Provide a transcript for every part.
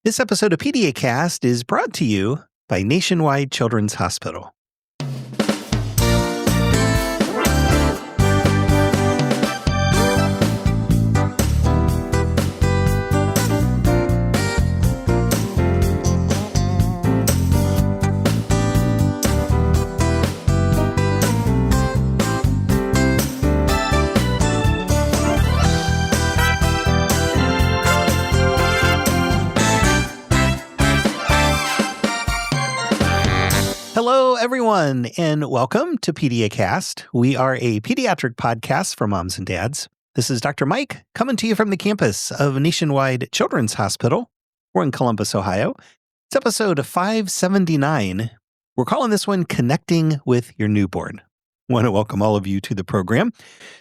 This episode of PediaCast is brought to you by Nationwide Children's Hospital. Hello, everyone, and welcome to PediaCast. We are a pediatric podcast for moms and dads. This is Dr. Mike coming to you from the campus of Nationwide Children's Hospital. We're in Columbus, Ohio. It's episode 579. We're calling this one Connecting with Your Newborn. I want to welcome all of you to the program.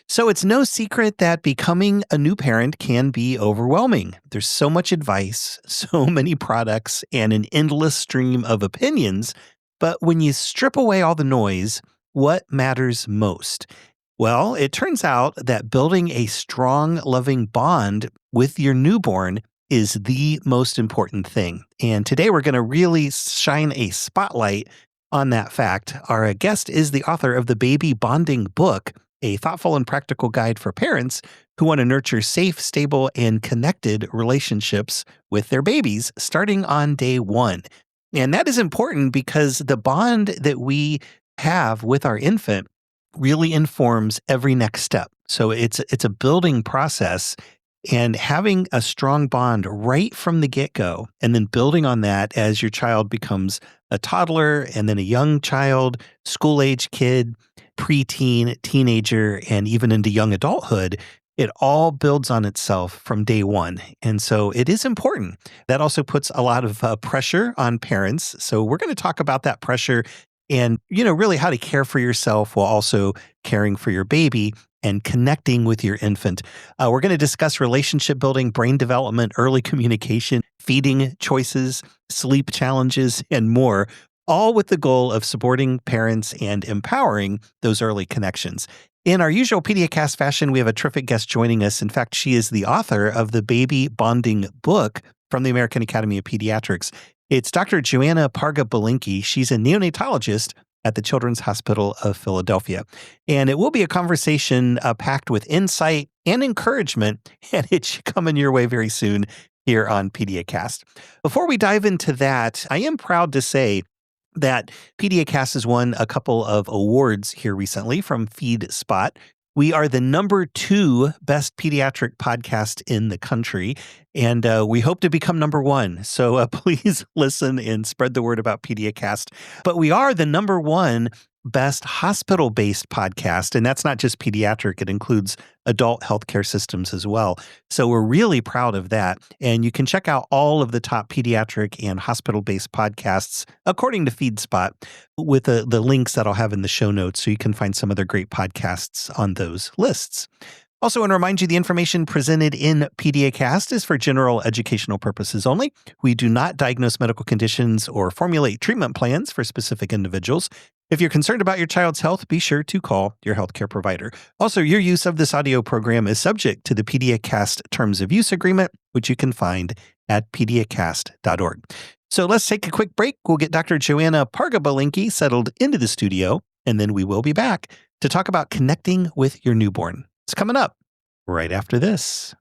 So it's no secret that becoming a new parent can be overwhelming. There's so much advice, so many products, and an endless stream of opinions. But when you strip away all the noise, what matters most? Well, it turns out that building a strong, loving bond with your newborn is the most important thing. And today we're going to really shine a spotlight on that fact. Our guest is the author of the Baby Bonding book, a thoughtful and practical guide for parents who want to nurture safe, stable, and connected relationships with their babies starting on day one. And that is important because the bond that we have with our infant really informs every next step. So it's a building process, and having a strong bond right from the get-go and then building on that as your child becomes a toddler and then a young child, school-age kid, preteen, teenager, and even into young adulthood, it all builds on itself from day one. And so it is important. That also puts a lot of pressure on parents. So we're going to talk about that pressure and, really how to care for yourself while also caring for your baby and connecting with your infant. We're going to discuss relationship building, brain development, early communication, feeding choices, sleep challenges, and more, all with the goal of supporting parents and empowering those early connections. In our usual PediaCast fashion, we have a terrific guest joining us. In fact, she is the author of the Baby Bonding book from the American Academy of Pediatrics. It's Dr. Joanna Parga-Belinkie. She's a neonatologist at the Children's Hospital of Philadelphia. And it will be a conversation packed with insight and encouragement, and it should come in your way very soon here on PediaCast. Before we dive into that, I am proud to say that PediaCast has won a couple of awards here recently from FeedSpot. We are the number 2 best pediatric podcast in the country, and we hope to become number 1. So please listen and spread the word about PediaCast. But we are the number 1 best hospital-based podcast, and that's not just pediatric. It includes adult healthcare systems as well. So we're really proud of that. And you can check out all of the top pediatric and hospital-based podcasts according to FeedSpot with the links that I'll have in the show notes, so you can find some other great podcasts on those lists. Also, want to remind you the information presented in PediaCast is for general educational purposes only. We do not diagnose medical conditions or formulate treatment plans for specific individuals. If you're concerned about your child's health, be sure to call your healthcare provider. Also, your use of this audio program is subject to the PediaCast Terms of Use Agreement, which you can find at PediaCast.org. So let's take a quick break. We'll get Dr. Joanna Parga-Belinkie settled into the studio, and then we will be back to talk about connecting with your newborn. It's coming up right after this.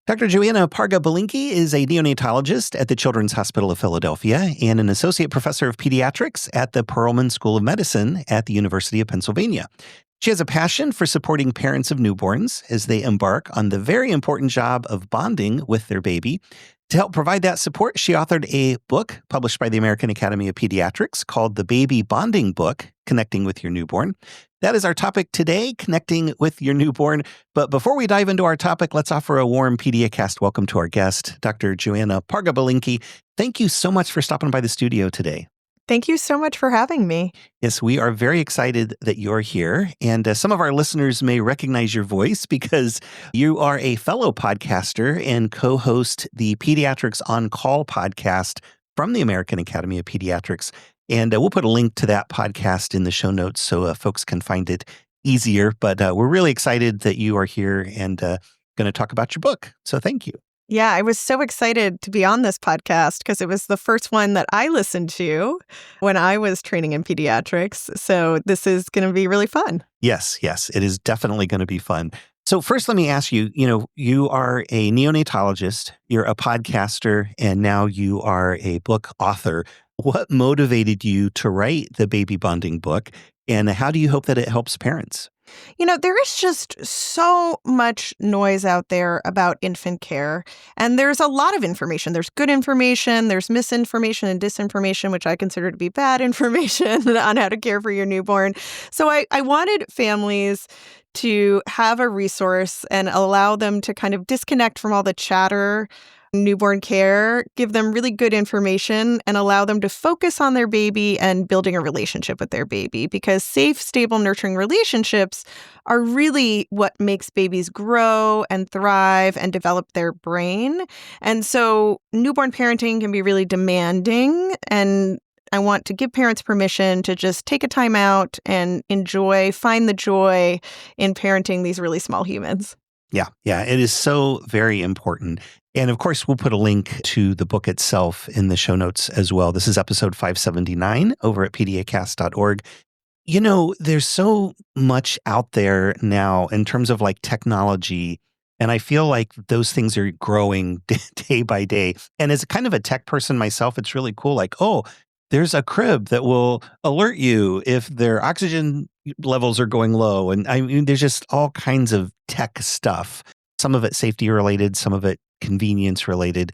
Dr. Joanna Parga-Belinkie is a neonatologist at the Children's Hospital of Philadelphia and an associate professor of pediatrics at the Perelman School of Medicine at the University of Pennsylvania. She has a passion for supporting parents of newborns as they embark on the very important job of bonding with their baby. To help provide that support, she authored a book published by the American Academy of Pediatrics called The Baby Bonding Book, Connecting with Your Newborn. That is our topic today, connecting with your newborn. But before we dive into our topic, let's offer a warm PediaCast welcome to our guest, Dr. Joanna Parga-Belinkie. Thank you so much for stopping by the studio today. Thank you so much for having me. Yes, we are very excited that you're here. And some of our listeners may recognize your voice because you are a fellow podcaster and co-host the Pediatrics on Call podcast from the American Academy of Pediatrics. And we'll put a link to that podcast in the show notes so folks can find it easier. But we're really excited that you are here and going to talk about your book. So thank you. Yeah, I was so excited to be on this podcast because it was the first one that I listened to when I was training in pediatrics. So this is going to be really fun. Yes, it is definitely going to be fun. So first, let me ask you, you are a neonatologist, you're a podcaster, and now you are a book author. What motivated you to write the baby bonding book, and how do you hope that it helps parents? There is just so much noise out there about infant care, and there's a lot of information. There's good information, there's misinformation and disinformation, which I consider to be bad information on how to care for your newborn. So I wanted families to have a resource and allow them to kind of disconnect from all the chatter, newborn care, give them really good information, and allow them to focus on their baby and building a relationship with their baby. Because safe, stable, nurturing relationships are really what makes babies grow and thrive and develop their brain. And so newborn parenting can be really demanding, and I want to give parents permission to just take a time out and find the joy in parenting these really small humans. Yeah, it is so very important. And of course, we'll put a link to the book itself in the show notes as well. This is episode 579 over at PediaCast.org. There's so much out there now in terms of like technology, and I feel like those things are growing day by day. And as kind of a tech person myself, it's really cool. Like, oh, there's a crib that will alert you if their oxygen levels are going low. And I mean, there's just all kinds of tech stuff. Some of it safety related, some of it convenience related.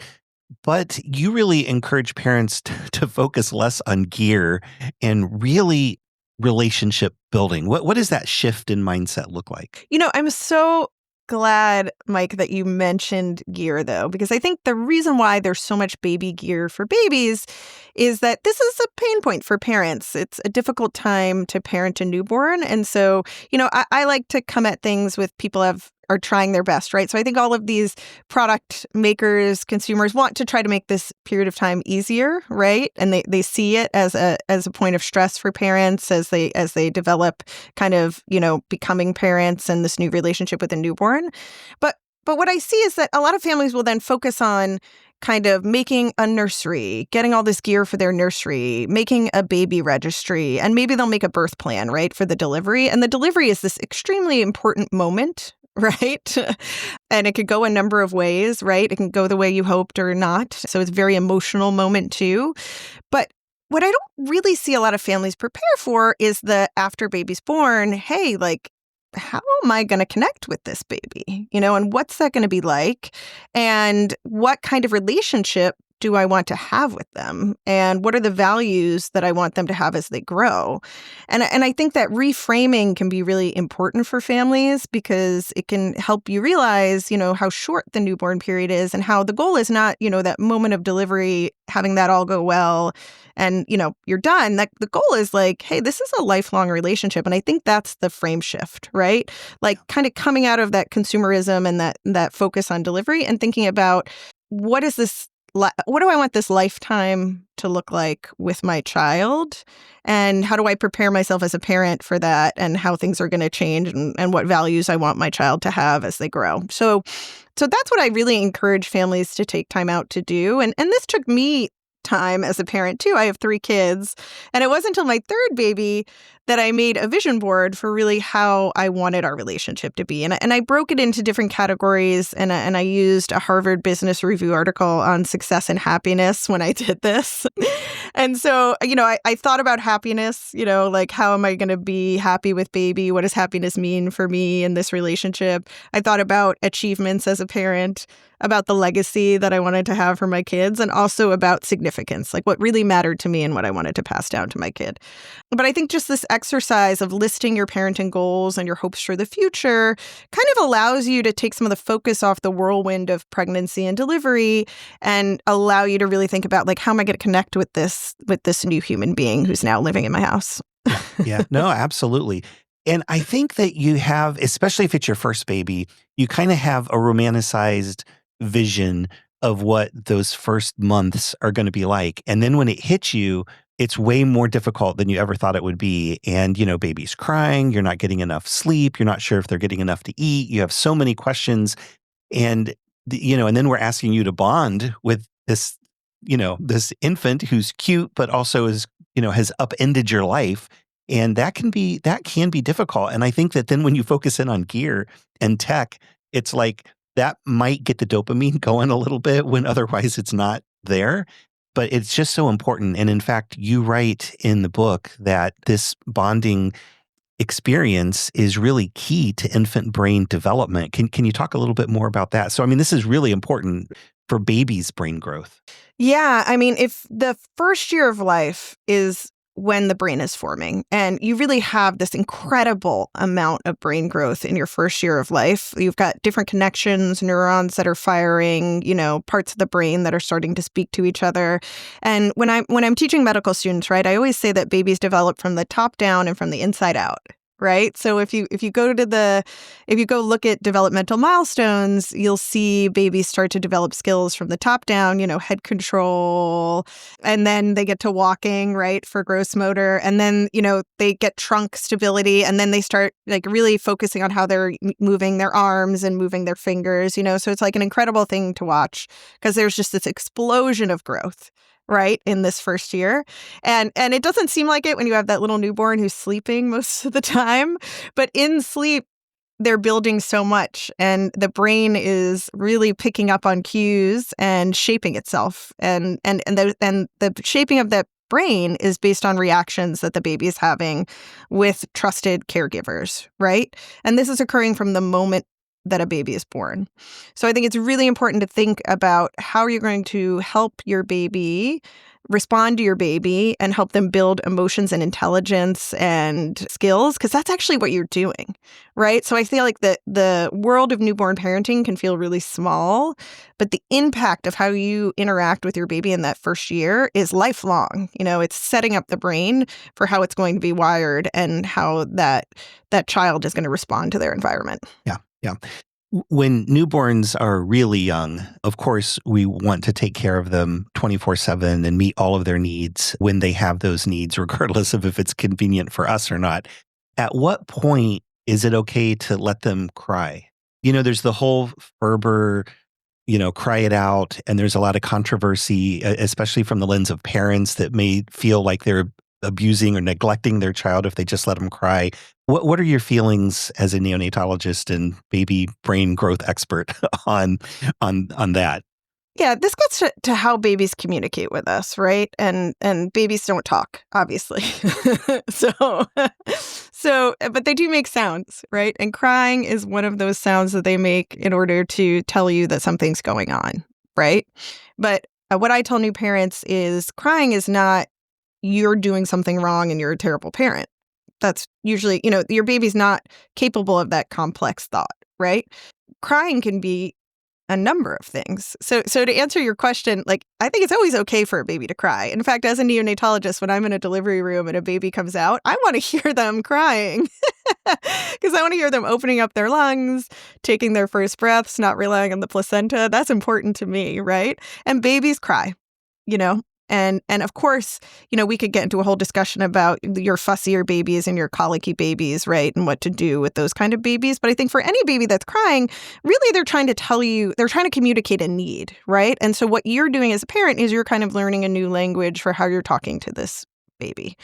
But you really encourage parents to focus less on gear and really relationship building. What does that shift in mindset look like? I'm so glad, Mike, that you mentioned gear, though, because I think the reason why there's so much baby gear for babies is that this is a pain point for parents. It's a difficult time to parent a newborn. And so, I like to come at things with people are trying their best, right? So I think all of these product makers, consumers want to try to make this period of time easier, right? And they see it as a point of stress for parents as they develop kind of, becoming parents and this new relationship with a newborn. But what I see is that a lot of families will then focus on kind of making a nursery, getting all this gear for their nursery, making a baby registry, and maybe they'll make a birth plan, right, for the delivery. And the delivery is this extremely important moment, right? And it could go a number of ways, right? It can go the way you hoped or not. So it's a very emotional moment too. But what I don't really see a lot of families prepare for is the after baby's born, hey, like, how am I going to connect with this baby? And what's that going to be like? And what kind of relationship do I want to have with them? And what are the values that I want them to have as they grow? And I think that reframing can be really important for families because it can help you realize, how short the newborn period is and how the goal is not, that moment of delivery, having that all go well and, you're done. That the goal is like, hey, this is a lifelong relationship. And I think that's the frame shift, right? Like kind of coming out of that consumerism and that focus on delivery and thinking about what do I want this lifetime to look like with my child? And how do I prepare myself as a parent for that and how things are going to change and what values I want my child to have as they grow? So that's what I really encourage families to take time out to do. And this took me time as a parent too. I have 3 kids. And it wasn't until my 3rd baby that I made a vision board for really how I wanted our relationship to be. And I broke it into different categories, and I used a Harvard Business Review article on success and happiness when I did this. And so, I thought about happiness, like how am I going to be happy with baby? What does happiness mean for me in this relationship? I thought about achievements as a parent, about the legacy that I wanted to have for my kids, and also about significance, like what really mattered to me and what I wanted to pass down to my kid. But I think just this exercise of listing your parenting goals and your hopes for the future kind of allows you to take some of the focus off the whirlwind of pregnancy and delivery and allow you to really think about, like, how am I going to connect with this new human being who's now living in my house? Yeah, no, absolutely. And I think that you have, especially if it's your first baby, you kind of have a romanticized vision of what those first months are going to be like. And then when it hits you, it's way more difficult than you ever thought it would be. And, baby's crying, you're not getting enough sleep, you're not sure if they're getting enough to eat. You have so many questions. And, and then we're asking you to bond with this, this infant who's cute, but also is, has upended your life. And that can be difficult. And I think that then when you focus in on gear and tech, it's like that might get the dopamine going a little bit when otherwise it's not there. But it's just so important. And in fact, you write in the book that this bonding experience is really key to infant brain development. Can you talk a little bit more about that? So, this is really important for babies' brain growth. Yeah. If the first year of life is when the brain is forming, and you really have this incredible amount of brain growth in your first year of life. You've got different connections, neurons that are firing, parts of the brain that are starting to speak to each other. And when I'm teaching medical students, right, I always say that babies develop from the top down and from the inside out. Right. So if you go look at developmental milestones, you'll see babies start to develop skills from the top down, head control, and then they get to walking, right, for gross motor. And then, they get trunk stability, and then they start like really focusing on how they're moving their arms and moving their fingers, so it's like an incredible thing to watch because there's just this explosion of growth. Right, in this first year. And it doesn't seem like it when you have that little newborn who's sleeping most of the time. But in sleep, they're building so much, and the brain is really picking up on cues and shaping itself. And the shaping of that brain is based on reactions that the baby is having with trusted caregivers, right? And this is occurring from the moment that a baby is born. So I think it's really important to think about how you're going to help your baby respond to your baby and help them build emotions and intelligence and skills, because that's actually what you're doing, right? So I feel like the world of newborn parenting can feel really small, but the impact of how you interact with your baby in that first year is lifelong. It's setting up the brain for how it's going to be wired and how that child is going to respond to their environment. Yeah. Yeah. When newborns are really young, of course, we want to take care of them 24/7 and meet all of their needs when they have those needs, regardless of if it's convenient for us or not. At what point is it okay to let them cry? There's the whole Ferber, cry it out. And there's a lot of controversy, especially from the lens of parents that may feel like they're abusing or neglecting their child if they just let them cry. What are your feelings as a neonatologist and baby brain growth expert on that? Yeah, this gets to how babies communicate with us, right? And babies don't talk, obviously. So, but they do make sounds, right? And crying is one of those sounds that they make in order to tell you that something's going on, right? But what I tell new parents is crying is not you're doing something wrong and you're a terrible parent. That's usually, your baby's not capable of that complex thought, right? Crying can be a number of things. So to answer your question, I think it's always okay for a baby to cry. In fact, as a neonatologist, when I'm in a delivery room and a baby comes out, I want to hear them crying because I want to hear them opening up their lungs, taking their first breaths, not relying on the placenta. That's important to me, right? And babies cry, And of course, we could get into a whole discussion about your fussier babies and your colicky babies, right? And what to do with those kind of babies. But I think for any baby that's crying, really they're trying to tell you, they're trying to communicate a need, right? And so what you're doing as a parent is you're kind of learning a new language for how you're talking to this baby,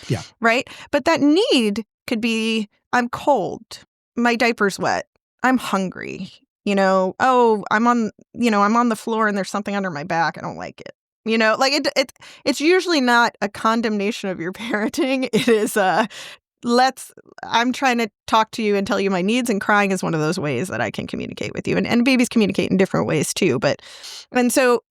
right? But that need could be, I'm cold, my diaper's wet, I'm hungry, I'm on the floor and there's something under my back, I don't like it. It's usually not a condemnation of your parenting. It is I'm trying to talk to you and tell you my needs, and crying is one of those ways that I can communicate with you. And babies communicate in different ways too. And so,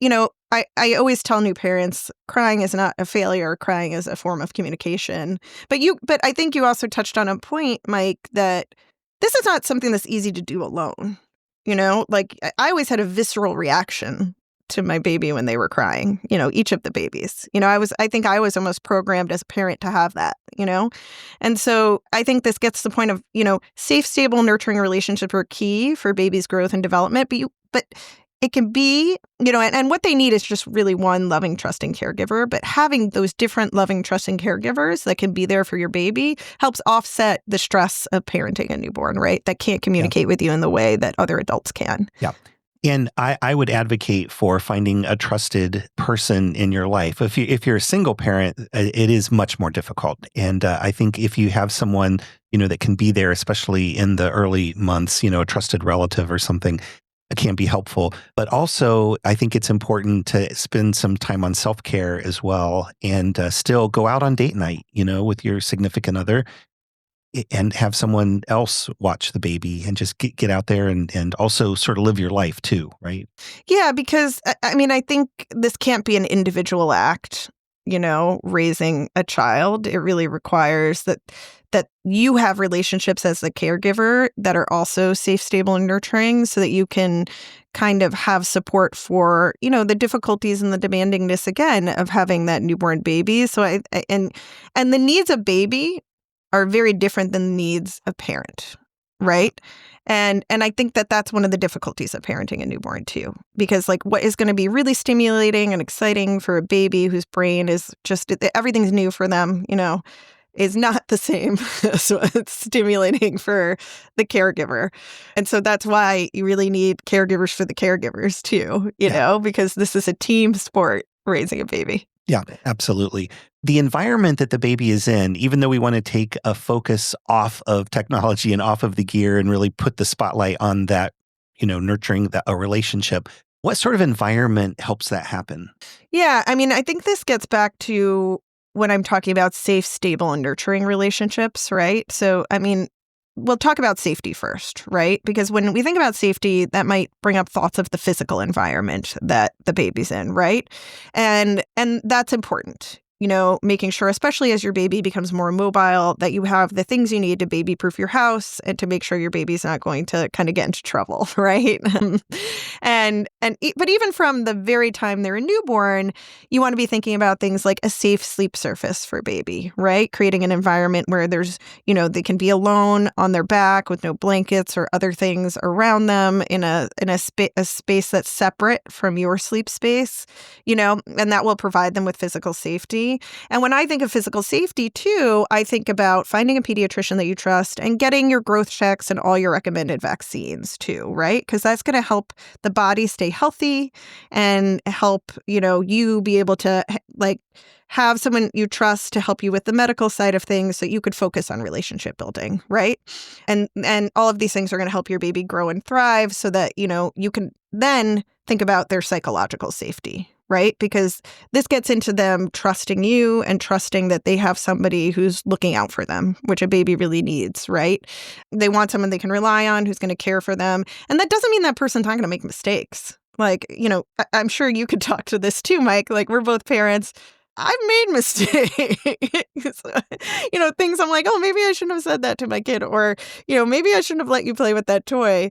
I always tell new parents, crying is not a failure. Crying is a form of communication. But I think you also touched on a point, Mike, that this is not something that's easy to do alone. I always had a visceral reaction to my baby when they were crying, each of the babies. I think I was almost programmed as a parent to have that, And so I think this gets to the point of, safe, stable, nurturing relationships are key for babies' growth and development. But it can be, and what they need is just really one loving, trusting caregiver. But having those different loving, trusting caregivers that can be there for your baby helps offset the stress of parenting a newborn, right? That can't communicate with you in the way that other adults can. Yeah. And I would advocate for finding a trusted person in your life. If you're a single parent, it is much more difficult. And I think if you have someone, that can be there, especially in the early months, a trusted relative or something, it can be helpful. But also, I think it's important to spend some time on self-care as well, and still go out on date night, with your significant other, and have someone else watch the baby, and just get out there and also sort of live your life too, right? Yeah, because I think this can't be an individual act, raising a child. It really requires that you have relationships as the caregiver that are also safe, stable, and nurturing, so that you can kind of have support for, the difficulties and the demandingness, again, of having that newborn baby. So and the needs of baby are very different than the needs of parent, right? And I think that that's one of the difficulties of parenting a newborn too, because what is going to be really stimulating and exciting for a baby whose brain is just, everything's new for them, is not the same as what's stimulating for the caregiver. And so that's why you really need caregivers for the caregivers too, because this is a team sport, raising a baby. Yeah, absolutely. The environment that the baby is in, even though we want to take a focus off of technology and off of the gear and really put the spotlight on that, nurturing a relationship, what sort of environment helps that happen? Yeah, I think this gets back to when I'm talking about safe, stable, and nurturing relationships, right? So, we'll talk about safety first, right? Because when we think about safety, that might bring up thoughts of the physical environment that the baby's in, right? And that's important. Making sure, especially as your baby becomes more mobile, that you have the things you need to baby-proof your house and to make sure your baby's not going to kind of get into trouble, right? But even from the very time they're a newborn, you want to be thinking about things like a safe sleep surface for baby, right? Creating an environment where there's, they can be alone on their back with no blankets or other things around them in a space that's separate from your sleep space, and that will provide them with physical safety. And when I think of physical safety too, I think about finding a pediatrician that you trust and getting your growth checks and all your recommended vaccines too, right? Because that's going to help the body stay healthy and help, you be able to have someone you trust to help you with the medical side of things so you could focus on relationship building, right? And all of these things are going to help your baby grow and thrive so that, you can then think about their psychological safety, right? Because this gets into them trusting you and trusting that they have somebody who's looking out for them, which a baby really needs, right? They want someone they can rely on who's going to care for them. And that doesn't mean that person's not going to make mistakes. I'm sure you could talk to this too, Mike. We're both parents. I've made mistakes, things I'm like, oh, maybe I shouldn't have said that to my kid, or, maybe I shouldn't have let you play with that toy.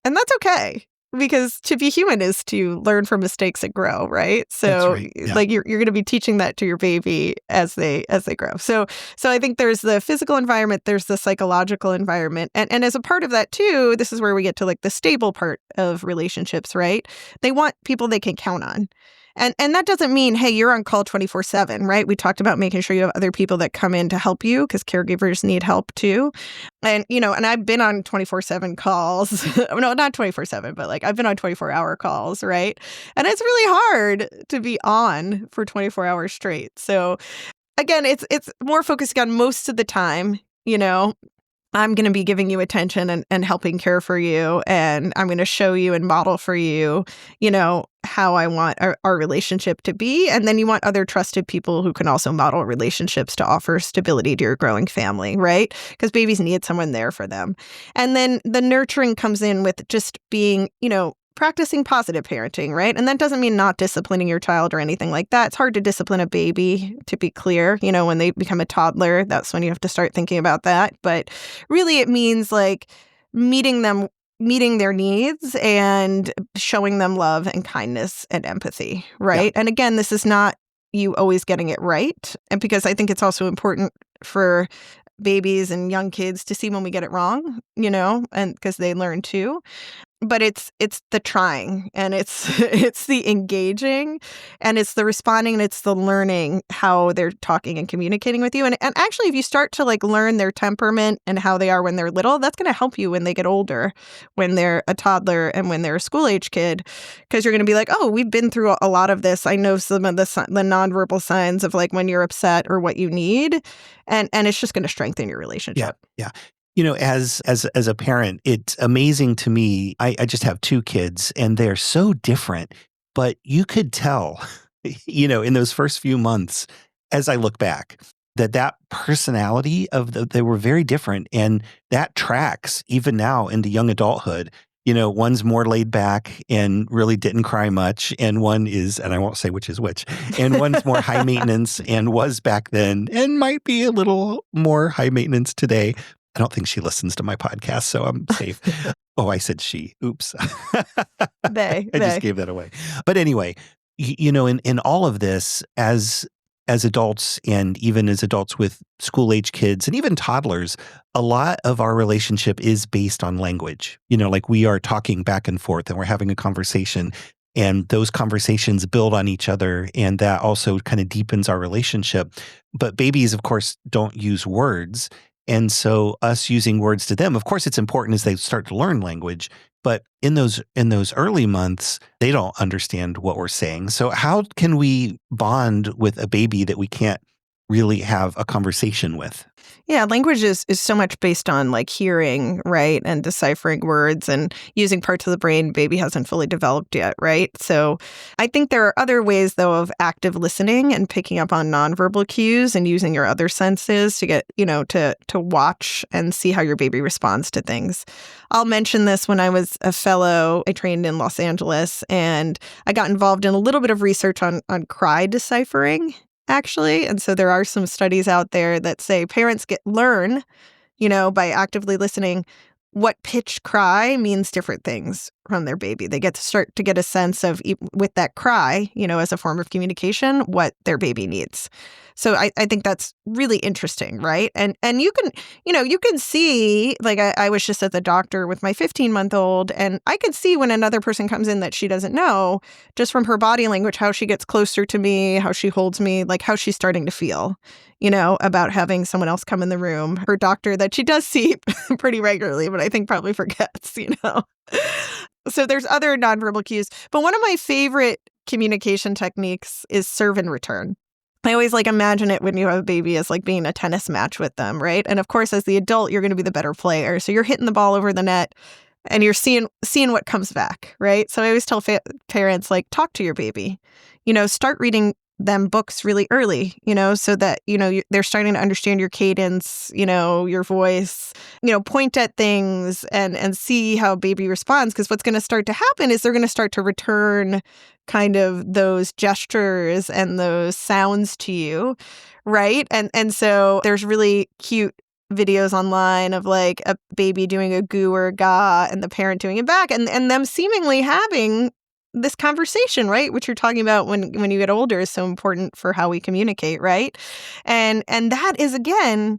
And that's okay, because to be human is to learn from mistakes and grow, right? So right. Yeah. you're going to be teaching that to your baby as they grow. So I think there's the physical environment, there's the psychological environment. And as a part of that too, this is where we get to the stable part of relationships, right? They want people they can count on. And that doesn't mean, hey, you're on call 24/7, right? We talked about making sure you have other people that come in to help you because caregivers need help too. And, and I've been on 24/7 calls. No, not 24/7, but like I've been on 24-hour calls, right? And it's really hard to be on for 24 hours straight. So again, it's more focusing on most of the time, I'm going to be giving you attention and helping care for you. And I'm going to show you and model for you, how I want our relationship to be. And then you want other trusted people who can also model relationships to offer stability to your growing family, right? Because babies need someone there for them. And then the nurturing comes in with just being, practicing positive parenting, right? And that doesn't mean not disciplining your child or anything like that. It's hard to discipline a baby, to be clear. When they become a toddler, that's when you have to start thinking about that. But really, it means like meeting their needs and showing them love and kindness and empathy, right? Yeah. And again, this is not you always getting it right. And because I think it's also important for babies and young kids to see when we get it wrong, and because they learn too. But it's the trying, and it's the engaging, and it's the responding, and it's the learning how they're talking and communicating with you. And actually, if you start to like learn their temperament and how they are when they're little, that's going to help you when they get older, when they're a toddler and when they're a school-age kid, because you're going to be like, oh, we've been through a lot of this. I know some of the nonverbal signs of like when you're upset or what you need, and it's just going to strengthen your relationship. Yeah. As a parent, it's amazing to me. I just have 2 kids and they're so different, but you could tell, in those first few months, as I look back, that personality they were very different. And that tracks even now into young adulthood. One's more laid back and really didn't cry much. And one is, and I won't say which is which, and one's more high maintenance and was back then and might be a little more high maintenance today. I don't think she listens to my podcast, so I'm safe. Oh, I said she. Oops. They. Just gave that away. But anyway, in all of this, as adults and even as adults with school-age kids and even toddlers, a lot of our relationship is based on language. Like we are talking back and forth and we're having a conversation, and those conversations build on each other, and that also kind of deepens our relationship. But babies, of course, don't use words. And so us using words to them, of course, it's important as they start to learn language. But in those early months, they don't understand what we're saying. So how can we bond with a baby that we can't really have a conversation with? Yeah, language is so much based on like hearing, right? And deciphering words and using parts of the brain baby hasn't fully developed yet, right? So I think there are other ways, though, of active listening and picking up on nonverbal cues and using your other senses to get, to watch and see how your baby responds to things. I'll mention this. When I was a fellow, I trained in Los Angeles, and I got involved in a little bit of research on cry deciphering, actually. And so there are some studies out there that say parents learn, by actively listening, what pitched cry means different things from their baby. They get to start to get a sense of, with that cry, as a form of communication, what their baby needs. So I think that's really interesting, right? And you can, you can see, like I was just at the doctor with my 15-month-old, and I could see when another person comes in that she doesn't know, just from her body language, how she gets closer to me, how she holds me, like how she's starting to feel, about having someone else come in the room. Her doctor that she does see pretty regularly, but I think probably forgets, So there's other nonverbal cues. But one of my favorite communication techniques is serve and return. I always imagine it when you have a baby as being a tennis match with them, right? And of course, as the adult, you're going to be the better player. So you're hitting the ball over the net and you're seeing what comes back, right? So I always tell parents, talk to your baby, start reading them books really early, so that, they're starting to understand your cadence, your voice, point at things and see how baby responds. Because what's going to start to happen is they're going to start to return kind of those gestures and those sounds to you, right? And so there's really cute videos online of a baby doing a goo or a ga and the parent doing it back and them seemingly having this conversation, right? Which you're talking about when you get older is so important for how we communicate, right? And that is, again,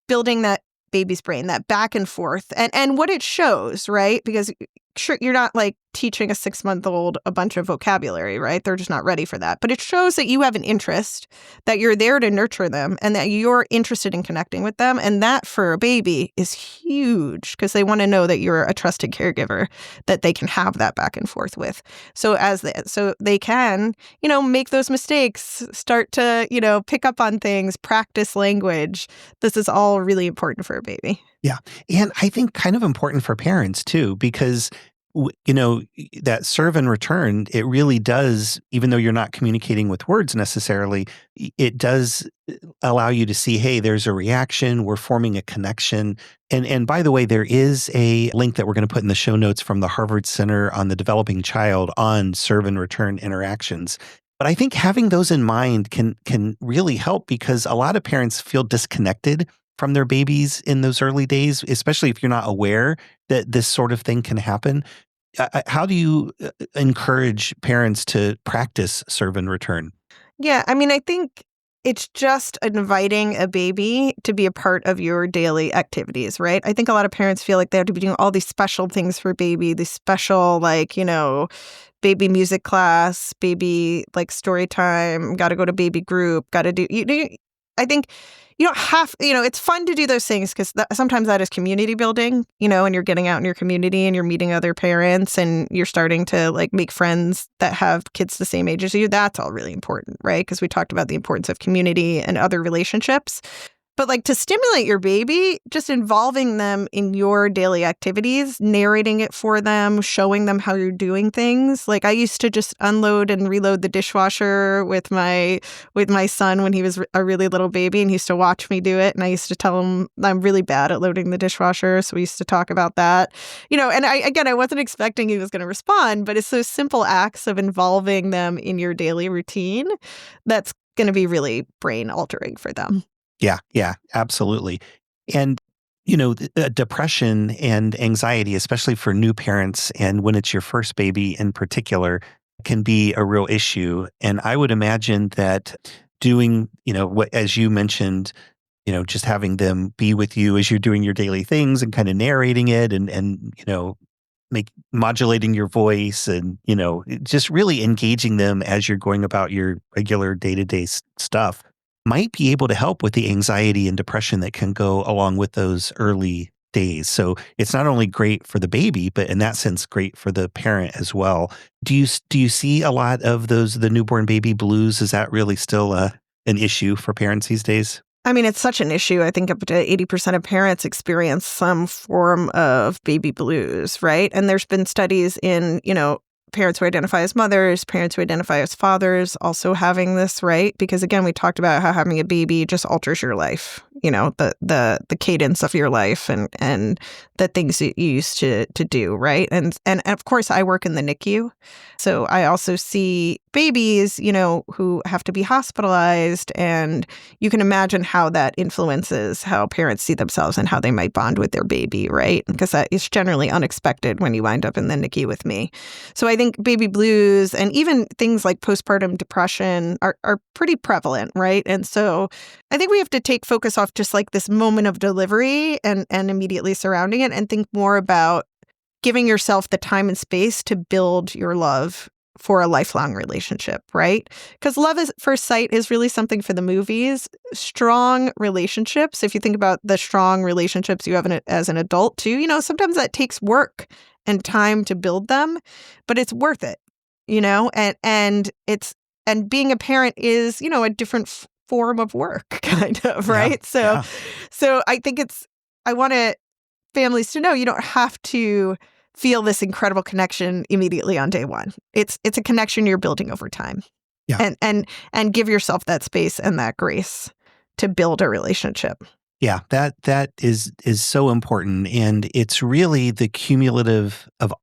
building that baby's brain, that back and forth, and what it shows, right? Because sure, you're not teaching a 6-month-old a bunch of vocabulary, right? They're just not ready for that. But it shows that you have an interest, that you're there to nurture them, and that you're interested in connecting with them. And that for a baby is huge because they want to know that you're a trusted caregiver that they can have that back and forth with. So they can, make those mistakes, start to, pick up on things, practice language. This is all really important for a baby. Yeah. And I think kind of important for parents too, because that serve and return, it really does, even though you're not communicating with words necessarily, it does allow you to see, hey, there's a reaction, we're forming a connection. And by the way, there is a link that we're going to put in the show notes from the Harvard Center on the Developing Child on serve and return interactions. But I think having those in mind can really help because a lot of parents feel disconnected from their babies in those early days, especially if you're not aware that this sort of thing can happen. How do you encourage parents to practice serve and return? Yeah, I think it's just inviting a baby to be a part of your daily activities, right? I think a lot of parents feel like they have to be doing all these special things for baby, these special, baby music class, baby, story time, got to go to baby group, got to do, I think you don't have, it's fun to do those things because sometimes that is community building, and you're getting out in your community and you're meeting other parents and you're starting to make friends that have kids the same age as you. That's all really important, right? Because we talked about the importance of community and other relationships. But to stimulate your baby, just involving them in your daily activities, narrating it for them, showing them how you're doing things. I used to just unload and reload the dishwasher with my son when he was a really little baby, and he used to watch me do it. And I used to tell him I'm really bad at loading the dishwasher, so we used to talk about that. And I wasn't expecting he was going to respond, but it's those simple acts of involving them in your daily routine that's going to be really brain altering for them. Yeah, absolutely. And, depression and anxiety, especially for new parents and when it's your first baby in particular, can be a real issue. And I would imagine that doing, what, as you mentioned, just having them be with you as you're doing your daily things and kind of narrating it and modulating your voice and, just really engaging them as you're going about your regular day-to-day stuff might be able to help with the anxiety and depression that can go along with those early days. So it's not only great for the baby, but in that sense, great for the parent as well. Do you see a lot of the newborn baby blues? Is that really still an issue for parents these days? It's such an issue. I think up to 80% of parents experience some form of baby blues, right? And there's been studies in, parents who identify as mothers, parents who identify as fathers also having this, right? Because again, we talked about how having a baby just alters your life, the cadence of your life and the things that you used to do, right? And of course, I work in the NICU. So I also see babies, who have to be hospitalized. And you can imagine how that influences how parents see themselves and how they might bond with their baby, right? Because that is generally unexpected when you wind up in the NICU with me. So I think baby blues and even things like postpartum depression are pretty prevalent, right? And so I think we have to take focus off just this moment of delivery and immediately surrounding it and think more about giving yourself the time and space to build your love for a lifelong relationship, right? Because love at first sight is really something for the movies. Strong relationships, if you think about the strong relationships you have as an adult too, sometimes that takes work and time to build them, but it's worth it, and being a parent is, a different form of work kind of, right? Yeah. So I think I want families to know you don't have to feel this incredible connection immediately on day one. It's a connection you're building over time. Yeah. And give yourself that space and that grace to build a relationship. Yeah, that is so important. And it's really the cumulative of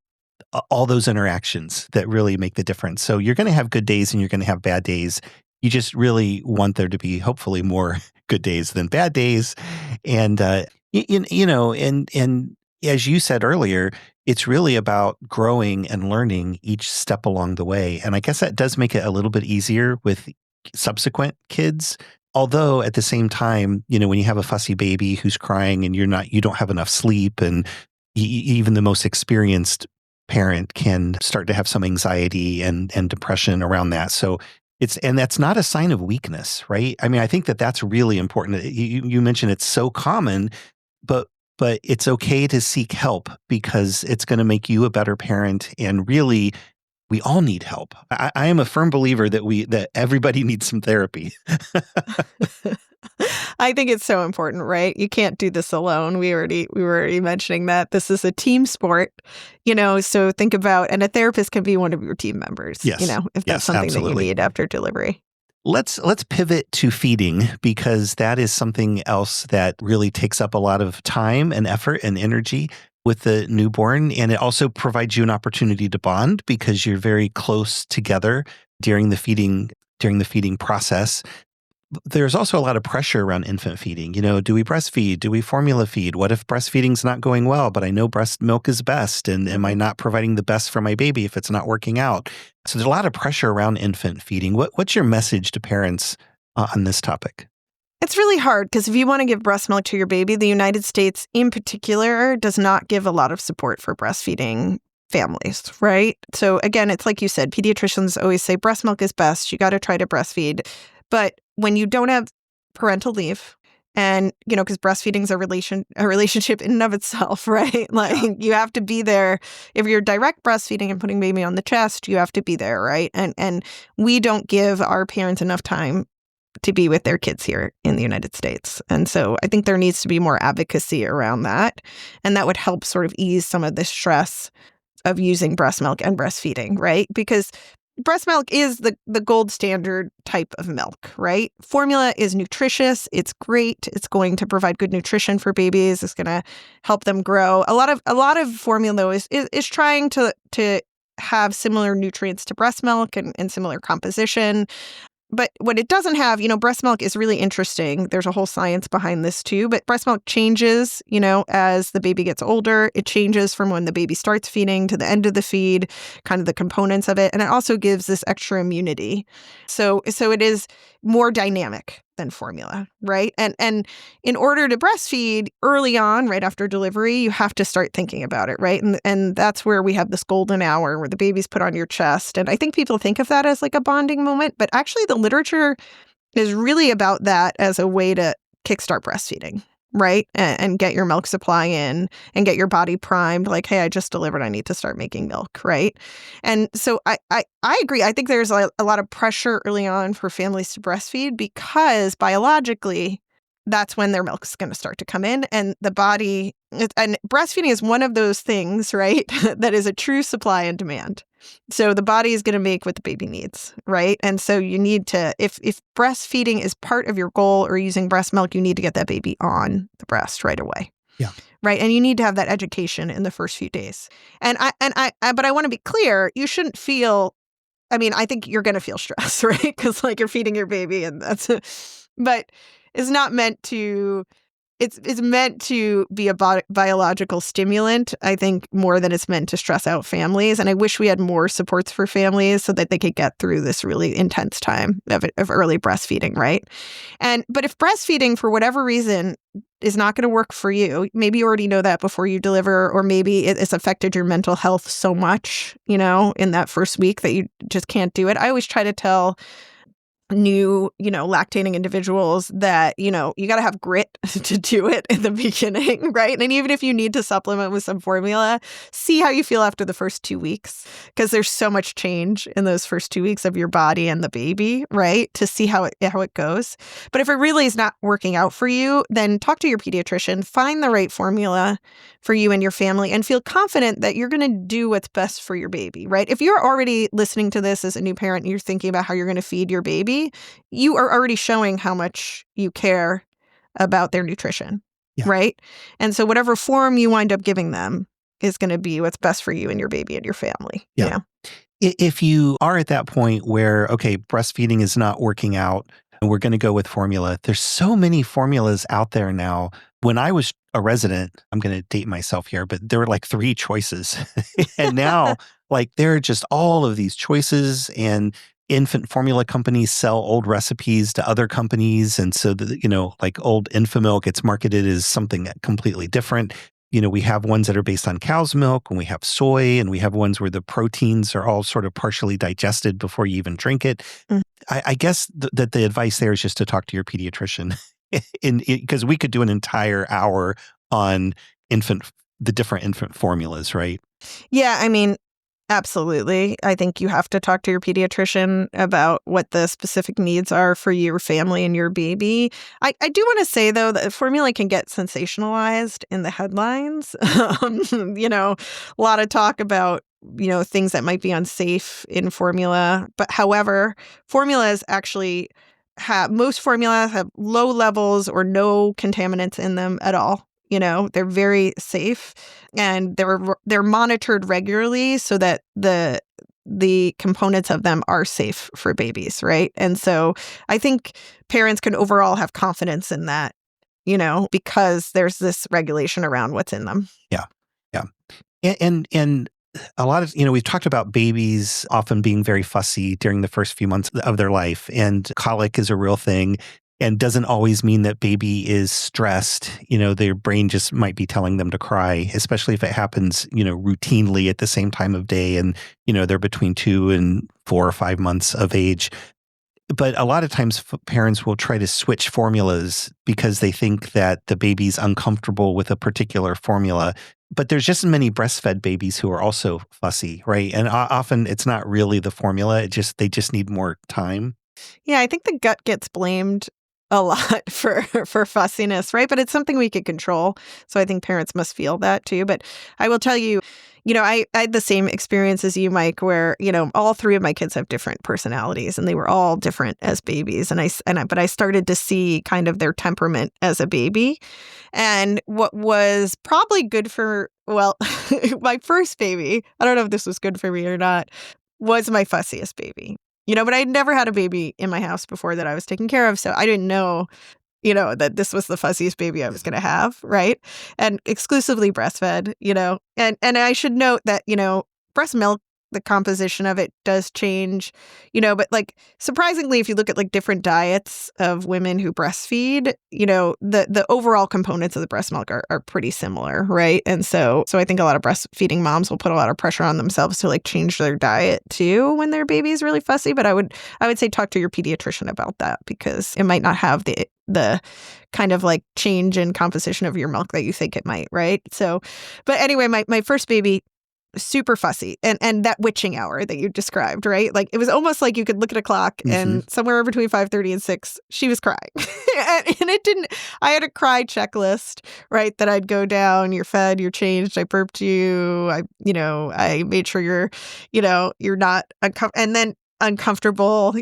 all those interactions that really make the difference. So you're going to have good days and you're going to have bad days. You just really want there to be hopefully more good days than bad days. And, and as you said earlier, it's really about growing and learning each step along the way. And I guess that does make it a little bit easier with subsequent kids. Although at the same time, when you have a fussy baby who's crying and you don't have enough sleep and even the most experienced parent can start to have some anxiety and depression around that. So and that's not a sign of weakness, right? I mean, I think that that's really important. You mentioned it's so common, but it's okay to seek help because it's going to make you a better parent. And really, we all need help. I am a firm believer that everybody needs some therapy. I think it's so important, right? You can't do this alone. We were already mentioning that this is a team sport, so think about, and a therapist can be one of your team members, yes. If that's something absolutely. that you need after delivery. Let's pivot to feeding, because that is something else that really takes up a lot of time and effort and energy with the newborn. And it also provides you an opportunity to bond because you're very close together during the feeding process. There's also a lot of pressure around infant feeding. Do we breastfeed? Do we formula feed? What if breastfeeding's not going well, but I know breast milk is best? And am I not providing the best for my baby if it's not working out? So there's a lot of pressure around infant feeding. What's your message to parents on this topic? It's really hard because if you want to give breast milk to your baby, the United States in particular does not give a lot of support for breastfeeding families, right? So again, it's like you said, pediatricians always say breast milk is best. You got to try to breastfeed. But when you don't have parental leave, and, because breastfeeding is a relationship in and of itself, right? Like you have to be there. If you're direct breastfeeding and putting baby on the chest, you have to be there, right? And we don't give our parents enough time to be with their kids here in the United States. And so I think there needs to be more advocacy around that. And that would help sort of ease some of the stress of using breast milk and breastfeeding, right? Because breast milk is the gold standard type of milk, right? Formula is nutritious. It's great. It's going to provide good nutrition for babies. It's going to help them grow. A lot of formula, though, is trying to have similar nutrients to breast milk and similar composition. But what it doesn't have, breast milk is really interesting. There's a whole science behind this too. But breast milk changes, as the baby gets older. It changes from when the baby starts feeding to the end of the feed, kind of the components of it. And it also gives this extra immunity. So it is more dynamic than formula, right? And in order to breastfeed early on, right after delivery, you have to start thinking about it, right? And that's where we have this golden hour where the baby's put on your chest. And I think people think of that as like a bonding moment, but actually the literature is really about that as a way to kickstart breastfeeding, right? And get your milk supply in and get your body primed like, hey, I just delivered. I need to start making milk, right? And so I agree. I think there's a lot of pressure early on for families to breastfeed because biologically, that's when their milk's going to start to come in. And the body, and breastfeeding is one of those things, right, that is a true supply and demand. So the body is going to make what the baby needs, right? And so you need to, if breastfeeding is part of your goal or using breast milk, you need to get that baby on the breast right away. Yeah. Right. And you need to have that education in the first few days. But I want to be clear, you shouldn't feel, I think you're going to feel stress, right? Because like you're feeding your baby and but it's not meant to, it's meant to be a biological stimulant, I think, more than it's meant to stress out families. And I wish we had more supports for families so that they could get through this really intense time of early breastfeeding, right? But if breastfeeding, for whatever reason, is not going to work for you, maybe you already know that before you deliver, or maybe it's affected your mental health so much, in that first week that you just can't do it. I always try to tell new, lactating individuals that, you got to have grit to do it in the beginning, right? And even if you need to supplement with some formula, see how you feel after the first 2 weeks, because there's so much change in those first 2 weeks of your body and the baby, right? To see how it goes. But if it really is not working out for you, then talk to your pediatrician, find the right formula for you and your family, and feel confident that you're going to do what's best for your baby, right? If you're already listening to this as a new parent and you're thinking about how you're going to feed your baby, you are already showing how much you care about their nutrition, right? And so whatever form you wind up giving them is going to be what's best for you and your baby and your family. Yeah. If you are at that point where, okay, breastfeeding is not working out and we're going to go with formula, there's so many formulas out there now. When I was a resident, I'm going to date myself here, but there were like 3 choices. And now like there are just all of these choices, and infant formula companies sell old recipes to other companies. And so, like old Infamilk, it's marketed as something completely different. we have ones that are based on cow's milk, and we have soy, and we have ones where the proteins are all sort of partially digested before you even drink it. Mm. I guess that the advice there is just to talk to your pediatrician, because we could do an entire hour on the different infant formulas, right? Yeah, I mean, absolutely. I think you have to talk to your pediatrician about what the specific needs are for your family and your baby. I do want to say, though, that formula can get sensationalized in the headlines. A lot of talk about, things that might be unsafe in formula. But however, formulas actually most formulas have low levels or no contaminants in them at all. They're very safe, and they're monitored regularly so that the components of them are safe for babies, right? And so I think parents can overall have confidence in that, because there's this regulation around what's in them. Yeah. Yeah. And a lot of, we've talked about babies often being very fussy during the first few months of their life, and colic is a real thing. And doesn't always mean that baby is stressed. Their brain just might be telling them to cry, especially if it happens, routinely at the same time of day, and, they're between 2 and 4 or 5 months of age. But a lot of times parents will try to switch formulas because they think that the baby's uncomfortable with a particular formula. But there's just as many breastfed babies who are also fussy, right? And often it's not really the formula. They just need more time. Yeah, I think the gut gets blamed a lot for fussiness, right? But it's something we can control. So I think parents must feel that too. But I will tell you, I had the same experience as you, Mike, where, all 3 of my kids have different personalities, and they were all different as babies. But I started to see kind of their temperament as a baby. And what was probably good my first baby, I don't know if this was good for me or not, was my fussiest baby. But I'd never had a baby in my house before that I was taking care of. So I didn't know, that this was the fussiest baby I was going to have. Right. And exclusively breastfed, and I should note that, breast milk, the composition of it does change, but surprisingly, if you look at different diets of women who breastfeed, the overall components of the breast milk are pretty similar, right? And so I think a lot of breastfeeding moms will put a lot of pressure on themselves to change their diet too when their baby is really fussy. But I would say talk to your pediatrician about that, because it might not have the kind of change in composition of your milk that you think it might, right? So, but anyway, my first baby, super fussy, and that witching hour that you described, right? It was almost like you could look at a clock, and somewhere between 5:30 and 6, she was crying. and it didn't, I had a cry checklist, right? That I'd go down, you're fed, you're changed, I burped you, I made sure you're not uncomfortable, and then uncomfortable,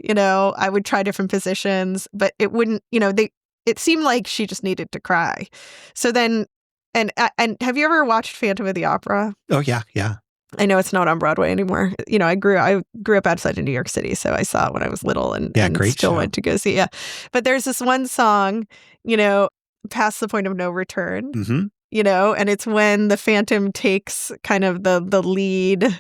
I would try different positions, but it wouldn't, it seemed like she just needed to cry. So then, and have you ever watched Phantom of the Opera? Oh, yeah. Yeah. I know it's not on Broadway anymore. I grew up outside of New York City, so I saw it when I was little, and great still show. went to go see it. Yeah. But there's this one song, Past the Point of No Return, and it's when the Phantom takes kind of the lead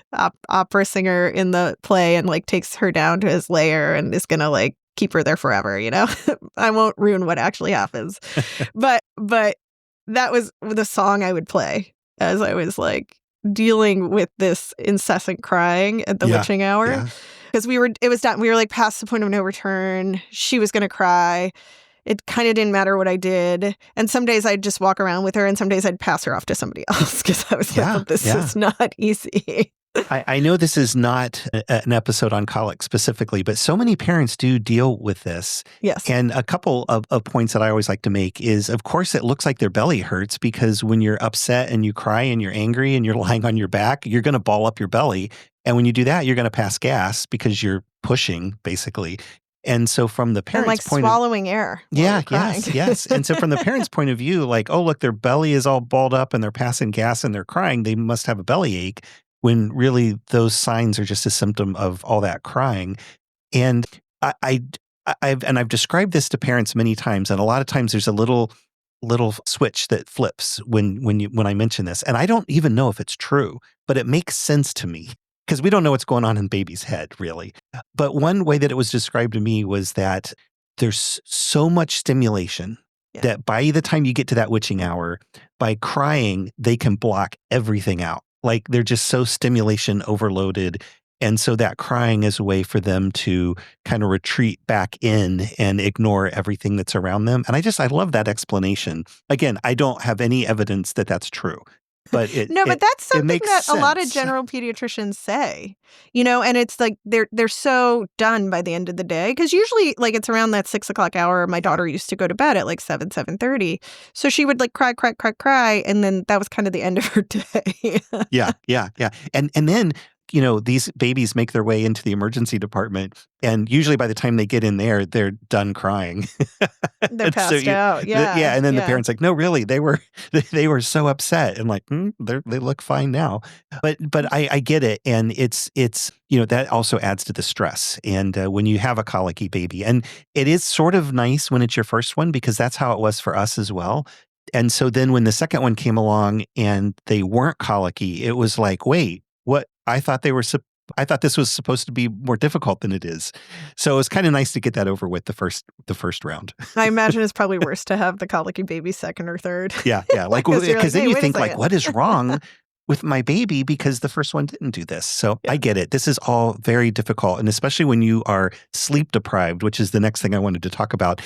opera singer in the play and takes her down to his lair and is going to keep her there forever, I won't ruin what actually happens. But that was the song I would play as I was dealing with this incessant crying at the witching hour, because it was done. We were past the point of no return. She was going to cry. It kind of didn't matter what I did. And some days I'd just walk around with her, and some days I'd pass her off to somebody else, because I was this is not easy. I know this is not an episode on colic specifically, but so many parents do deal with this. Yes. And a couple of points that I always like to make is, of course, it looks like their belly hurts, because when you're upset and you cry and you're angry and you're lying on your back, you're going to ball up your belly. And when you do that, you're going to pass gas because you're pushing, basically. And so from the parents' point swallowing air. Yes. And so from the parents' point of view, oh, look, their belly is all balled up and they're passing gas and they're crying, they must have a bellyache, when really those signs are just a symptom of all that crying. And I've described this to parents many times, and a lot of times there's a little switch that flips when I mention this. And I don't even know if it's true, but it makes sense to me, because we don't know what's going on in baby's head, really. But one way that it was described to me was that there's so much stimulation that by the time you get to that witching hour, by crying, they can block everything out. Like they're just so stimulation overloaded. And so that crying is a way for them to kind of retreat back in and ignore everything that's around them. And I love that explanation. Again, I don't have any evidence that that's true. But but that's something that sense. A lot of general pediatricians say, and it's like they're so done by the end of the day. Because usually like it's around that 6 o'clock hour. My daughter used to go to bed at like 7:30. So she would like cry. And then that was kind of the end of her day. Yeah. And then, these babies make their way into the emergency department. And usually by the time they get in there, they're done crying. They're passed out. Yeah. Yeah. And then the parent's like, no, really, they were so upset. And like, they look fine now. But I get it. And it's that also adds to the stress. And when you have a colicky baby, and it is sort of nice when it's your first one, because that's how it was for us as well. And so then when the second one came along and they weren't colicky, it was like, wait, what? I thought this was supposed to be more difficult than it is. So it's kind of nice to get that over with the first round. I imagine it's probably worse to have the colicky baby second or third. Yeah. Like, because then you think like, what is wrong with my baby because the first one didn't do this? So I get it. This is all very difficult. And especially when you are sleep deprived, which is the next thing I wanted to talk about,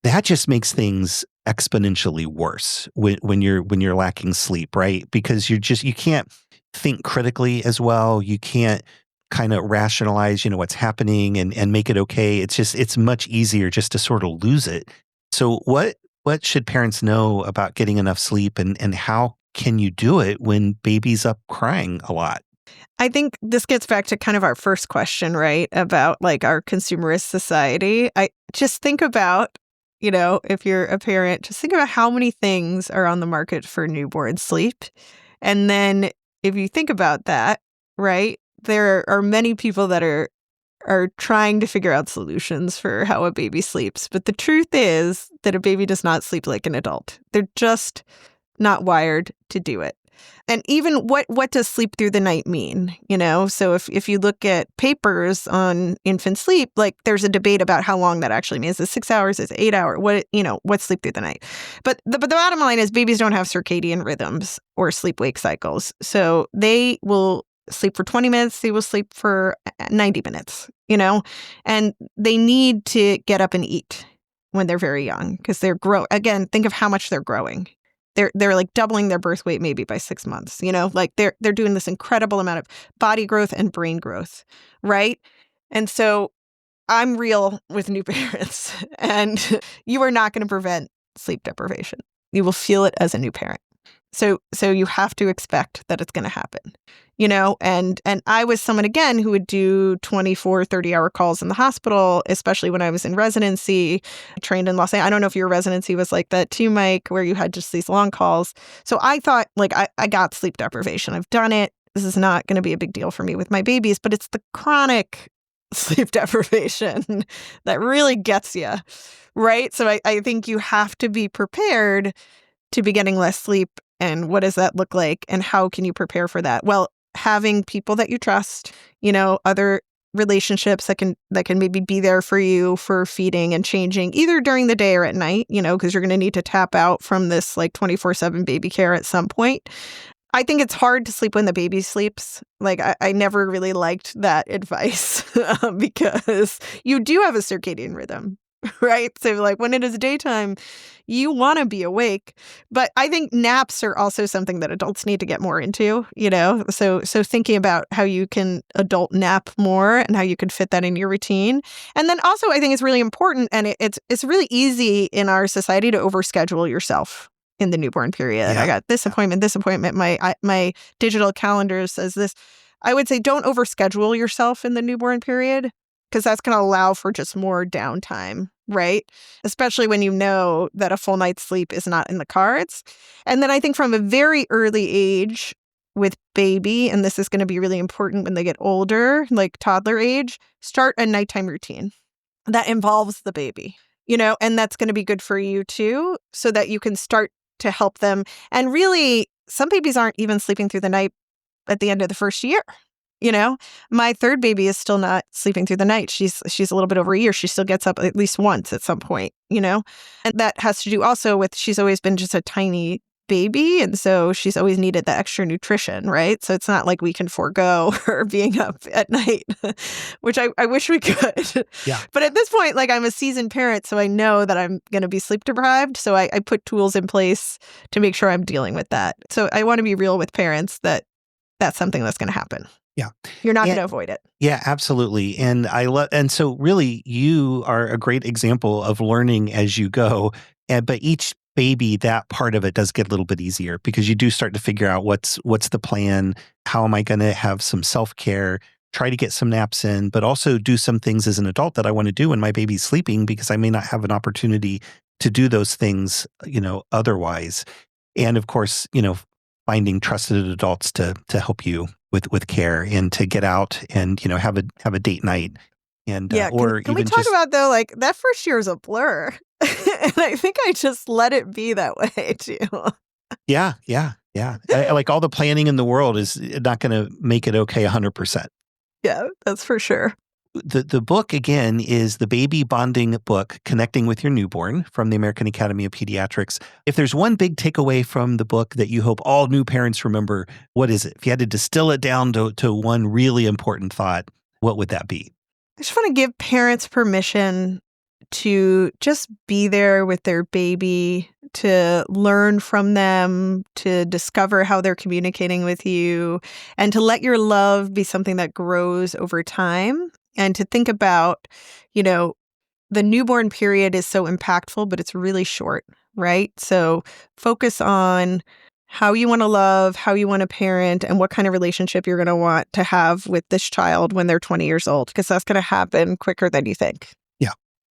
that just makes things exponentially worse when you're lacking sleep, right? Because you can't think critically as well. You can't kind of rationalize, what's happening and make it okay. It's much easier just to sort of lose it. So what should parents know about getting enough sleep, and how can you do it when baby's up crying a lot? I think this gets back to kind of our first question, right? About like our consumerist society. I just think about, if you're a parent, just think about how many things are on the market for newborn sleep. And then if you think about that, right, there are many people that are trying to figure out solutions for how a baby sleeps. But the truth is that a baby does not sleep like an adult. They're just not wired to do it. And even what does sleep through the night mean? So if you look at papers on infant sleep, like there's a debate about how long that actually means. Is it 6 hours? Is it 8 hours? What's sleep through the night? But the bottom line is babies don't have circadian rhythms or sleep-wake cycles. So they will sleep for 20 minutes. They will sleep for 90 minutes, and they need to get up and eat when they're very young because they're Again, think of how much they're growing. They're like doubling their birth weight maybe by 6 months, like they're doing this incredible amount of body growth and brain growth, right? And so I'm real with new parents, and you are not going to prevent sleep deprivation. You will feel it as a new parent. So you have to expect that it's going to happen, and I was someone, again, who would do 24, 30-hour calls in the hospital, especially when I was in residency, trained in Los Angeles. I don't know if your residency was like that too, Mike, where you had just these long calls. So I thought, like, I got sleep deprivation. I've done it. This is not going to be a big deal for me with my babies, but it's the chronic sleep deprivation that really gets you, right? So I think you have to be prepared to be getting less sleep. And what does that look like? And how can you prepare for that? Well, having people that you trust, other relationships that can maybe be there for you for feeding and changing either during the day or at night, because you're going to need to tap out from this like 24/7 baby care at some point. I think it's hard to sleep when the baby sleeps. Like, I never really liked that advice because you do have a circadian rhythm, right? So like when it is daytime, you want to be awake. But I think naps are also something that adults need to get more into, So thinking about how you can adult nap more and how you can fit that in your routine. And then also I think it's really important, and it's really easy in our society to overschedule yourself in the newborn period. Yeah. I got this appointment. My digital calendar says this. I would say don't overschedule yourself in the newborn period, because that's going to allow for just more downtime, right? Especially when you know that a full night's sleep is not in the cards. And then I think from a very early age with baby, and this is going to be really important when they get older, like toddler age, start a nighttime routine that involves the baby, and that's going to be good for you too, so that you can start to help them. And really, some babies aren't even sleeping through the night at the end of the first year. My third baby is still not sleeping through the night. She's a little bit over a year. She still gets up at least once at some point, And that has to do also with she's always been just a tiny baby. And so she's always needed the extra nutrition, right? So it's not like we can forego her being up at night, which I wish we could. Yeah. But at this point, I'm a seasoned parent, so I know that I'm going to be sleep deprived. So I put tools in place to make sure I'm dealing with that. So I want to be real with parents that that's something that's going to happen. Yeah. You're not going to avoid it. Yeah, absolutely. And and so really you are a great example of learning as you go. But each baby, that part of it does get a little bit easier because you do start to figure out what's the plan, how am I going to have some self-care, try to get some naps in, but also do some things as an adult that I want to do when my baby's sleeping because I may not have an opportunity to do those things, otherwise. And of course, finding trusted adults to help you with care and to get out and have a date night and Yeah, or can we even talk just about though, that first year is a blur. And I think I just let it be that way too. yeah. Like all the planning in the world is not going to make it okay 100%. Yeah, that's for sure. The book, again, is the Baby Bonding Book, Connecting with Your Newborn from the American Academy of Pediatrics. If there's one big takeaway from the book that you hope all new parents remember, what is it? If you had to distill it down to one really important thought, what would that be? I just want to give parents permission to just be there with their baby, to learn from them, to discover how they're communicating with you, and to let your love be something that grows over time. And to think about, the newborn period is so impactful, but it's really short, right? So focus on how you want to love, how you want to parent, and what kind of relationship you're going to want to have with this child when they're 20 years old, because that's going to happen quicker than you think.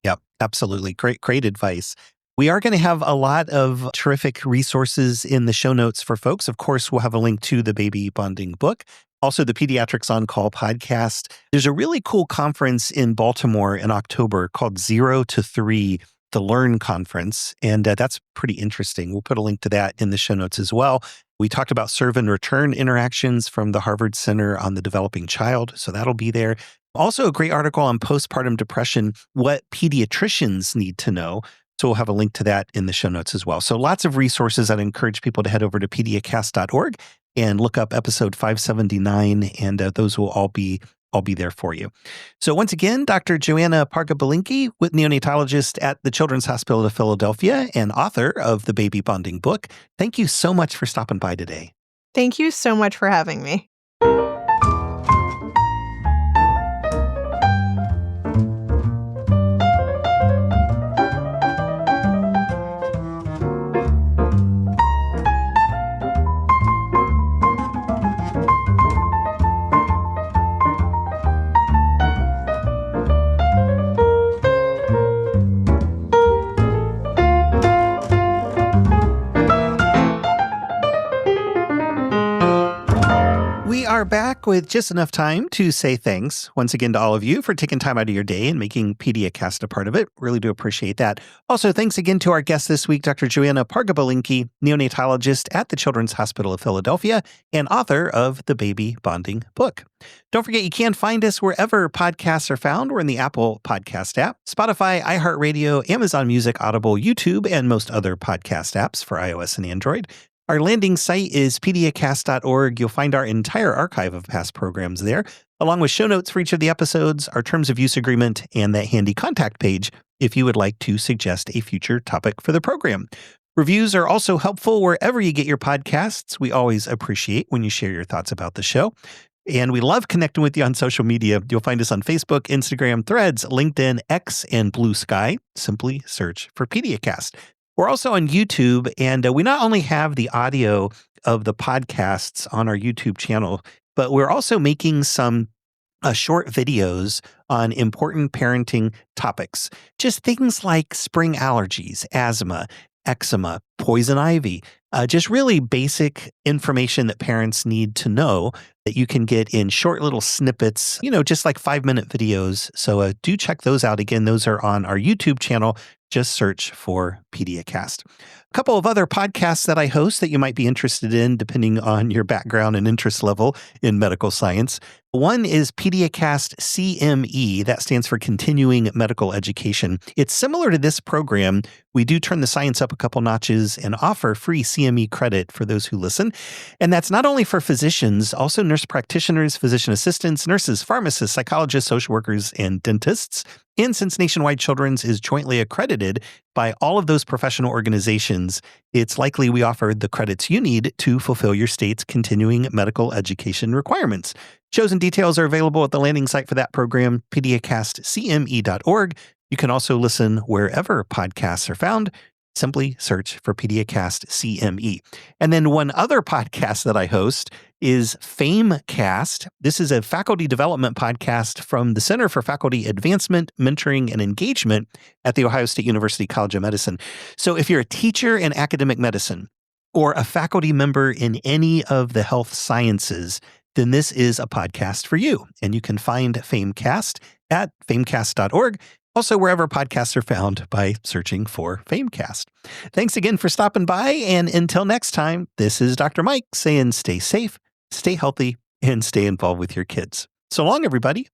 Yeah, absolutely. Great advice. We are going to have a lot of terrific resources in the show notes for folks. Of course, we'll have a link to the Baby Bonding Book. Also, the Pediatrics On Call podcast. There's a really cool conference in Baltimore in October called 0 to 3, the Learn Conference. And that's pretty interesting. We'll put a link to that in the show notes as well. We talked about serve and return interactions from the Harvard Center on the Developing Child. So that'll be there. Also, a great article on postpartum depression, what pediatricians need to know. So we'll have a link to that in the show notes as well. So lots of resources. I'd encourage people to head over to PediaCast.org and look up episode 579, and those will all be there for you. So once again, Dr. Joanna Parga-Belinkie, with neonatologist at the Children's Hospital of Philadelphia and author of the Baby Bonding Book. Thank you so much for stopping by today. Thank you so much for having me. Are back with just enough time to say thanks once again to all of you for taking time out of your day and making PediaCast a part of it. Really do appreciate that. Also, thanks again to our guest this week, Dr. Joanna Parga-Belinkie, neonatologist at the Children's Hospital of Philadelphia and author of the Baby Bonding Book. Don't forget, you can find us wherever podcasts are found. We're in the Apple Podcast app, Spotify, iHeartRadio, Amazon Music, Audible, YouTube, and most other podcast apps for iOS and Android. Our landing site is PediaCast.org. You'll find our entire archive of past programs there, along with show notes for each of the episodes, our terms of use agreement, and that handy contact page if you would like to suggest a future topic for the program. Reviews are also helpful wherever you get your podcasts. We always appreciate when you share your thoughts about the show. And we love connecting with you on social media. You'll find us on Facebook, Instagram, Threads, LinkedIn, X, and Blue Sky. Simply search for PediaCast. We're also on YouTube, and we not only have the audio of the podcasts on our YouTube channel, but we're also making some short videos on important parenting topics. Just things like spring allergies, asthma, eczema, poison ivy, just really basic information that parents need to know that you can get in short little snippets, just like 5-minute videos. So do check those out. Again, those are on our YouTube channel. Just search for PediaCast. A couple of other podcasts that I host that you might be interested in, depending on your background and interest level in medical science. One is PediaCast CME. That stands for Continuing Medical Education. It's similar to this program. We do turn the science up a couple notches and offer free CME credit for those who listen. And that's not only for physicians, also nurse practitioners, physician assistants, nurses, pharmacists, psychologists, social workers, and dentists. And since Nationwide Children's is jointly accredited by all of those professional organizations, it's likely we offer the credits you need to fulfill your state's continuing medical education requirements. Shows and details are available at the landing site for that program, PediaCastCME.org. You can also listen wherever podcasts are found. Simply search for PediaCast CME. And then one other podcast that I host is FameCast. This is a faculty development podcast from the Center for Faculty Advancement, Mentoring, and Engagement at The Ohio State University College of Medicine. So if you're a teacher in academic medicine or a faculty member in any of the health sciences, then this is a podcast for you. And you can find FameCast at famecast.org. Also, wherever podcasts are found by searching for FameCast. Thanks again for stopping by. And until next time, this is Dr. Mike saying stay safe, stay healthy, and stay involved with your kids. So long, everybody.